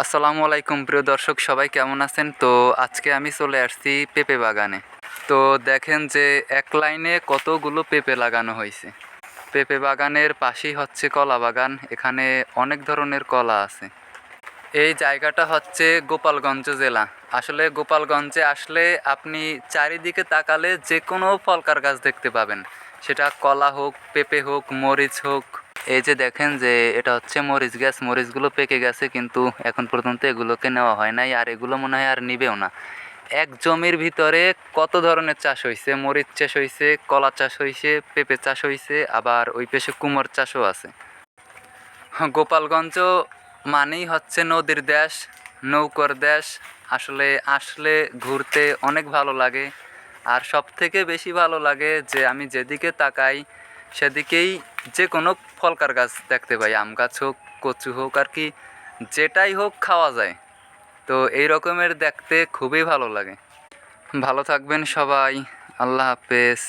আসসালামু আলাইকুম প্রিয় দর্শক, সবাই কেমন আছেন? তো আজকে আমি চলে আসছি পেঁপে বাগানে। তো দেখেন যে এক লাইনে কতগুলো পেঁপে লাগানো হয়েছে। পেঁপে বাগানের পাশেই হচ্ছে কলা বাগান, এখানে অনেক ধরনের কলা আছে। এই জায়গাটা হচ্ছে গোপালগঞ্জ জেলা। আসলে গোপালগঞ্জে আসলে আপনি চারিদিকে তাকালে যে কোনো ফলকার গাছ দেখতে পাবেন, সেটা কলা হোক, পেঁপে হোক, মরিচ হোক। এই যে দেখেন যে এটা হচ্ছে মরিচ গাছ, মরিচগুলো পেকে গেছে কিন্তু এখন পর্যন্ত এগুলোকে নেওয়া হয় নাই, আর এগুলো মনে হয় আর নিবেও না। এক জমির ভিতরে কত ধরনের চাষ হয়েছে, মরিচ চাষ হয়েছে, কলা চাষ হয়েছে, পেঁপে চাষ হয়েছে, আবার ওই পাশে কুমড় চাষও আছে। গোপালগঞ্জ মানেই হচ্ছে নদীর দেশ, নৌকার দেশ। আসলে আসলে ঘুরতে অনেক ভালো লাগে। আর সব থেকে বেশি ভালো লাগে যে আমি যেদিকে তাকাই সেদিকেই যে কোনো ফলকার গাছ দেখতে পাই, আম গাছ হোক, কচু হোক, আর কি যেটাই হোক খাওয়া যায়। তো এই রকমের দেখতে খুবই ভালো লাগে। ভালো থাকবেন সবাই, আল্লাহ হাফেজ।